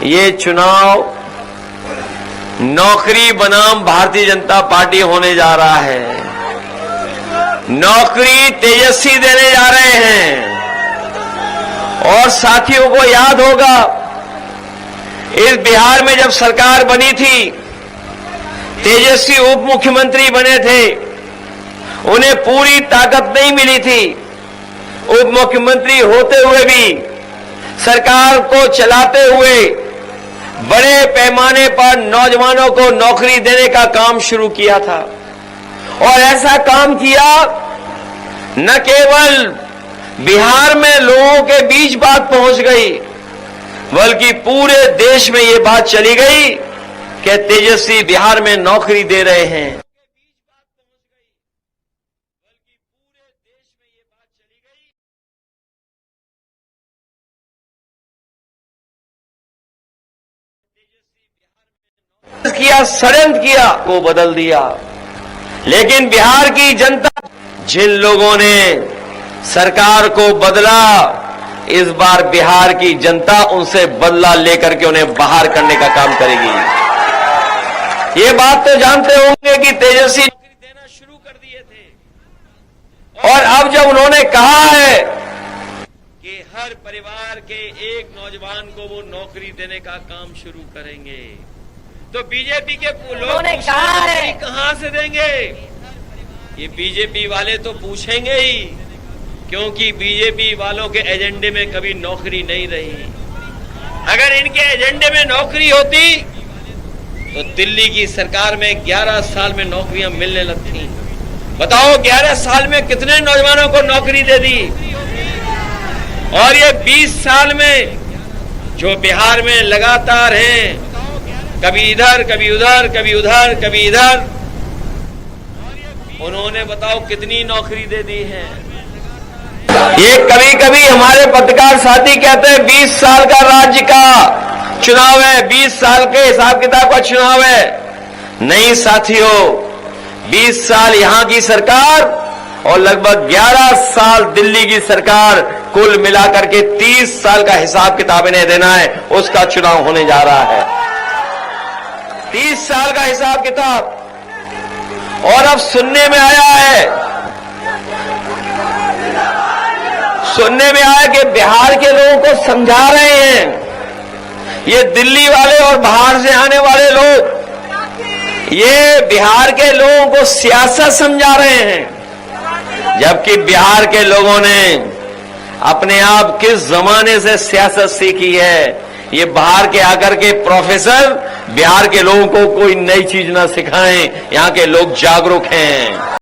ये चुनाव नौकरी बनाम भारतीय जनता पार्टी होने जा रहा है। नौकरी तेजस्वी देने जा रहे हैं। और साथियों को याद होगा, इस बिहार में जब सरकार बनी थी, तेजस्वी उप मुख्यमंत्री बने थे, उन्हें पूरी ताकत नहीं मिली थी। उप मुख्यमंत्री होते हुए भी सरकार को चलाते हुए बड़े पैमाने पर नौजवानों को नौकरी देने का काम शुरू किया था। और ऐसा काम किया, न केवल बिहार में लोगों के बीच बात पहुंच गई, बल्कि पूरे देश में ये बात चली गई कि तेजस्वी बिहार में नौकरी दे रहे हैं। किया, षड्यंत्र किया, को बदल दिया। लेकिन बिहार की जनता, जिन लोगों ने सरकार को बदला, इस बार बिहार की जनता उनसे बदला लेकर के उन्हें बाहर करने का काम करेगी। ये बात तो जानते होंगे कि तेजस्वी नौकरी देना शुरू कर दिए थे, और अब जब उन्होंने कहा है कि हर परिवार के एक नौजवान को वो नौकरी देने का काम शुरू करेंगे, तो बीजेपी के लोग कहां से देंगे? ये बीजेपी वाले तो पूछेंगे ही, क्योंकि बीजेपी वालों के एजेंडे में कभी नौकरी नहीं रही। अगर इनके एजेंडे में नौकरी होती तो दिल्ली की सरकार में 11 साल में नौकरियां मिलने लगती। बताओ 11 साल में कितने नौजवानों को नौकरी दे दी? और ये 20 साल में जो बिहार में लगातार हैं, कभी इधर कभी उधर, कभी उधर कभी इधर, उन्होंने बताओ कितनी नौकरी दे दी है। ये कभी कभी हमारे पत्रकार साथी कहते हैं 20 साल का राज्य का चुनाव है, 20 साल के हिसाब किताब का चुनाव है। नहीं साथियों, 20 साल यहां की सरकार और लगभग 11 साल दिल्ली की सरकार, कुल मिलाकर के 30 साल का हिसाब किताब इन्हें देना है। उसका चुनाव होने जा रहा है, 30 साल का हिसाब किताब। और अब सुनने में आया कि बिहार के लोगों को समझा रहे हैं, ये दिल्ली वाले और बाहर से आने वाले लोग, ये बिहार के लोगों को सियासत समझा रहे हैं। जबकि बिहार के लोगों ने अपने आप किस जमाने से सियासत सीखी है। ये बाहर के आकर के प्रोफेसर बिहार के लोगों को कोई नई चीज ना सिखाएं, यहां के लोग जागरूक हैं।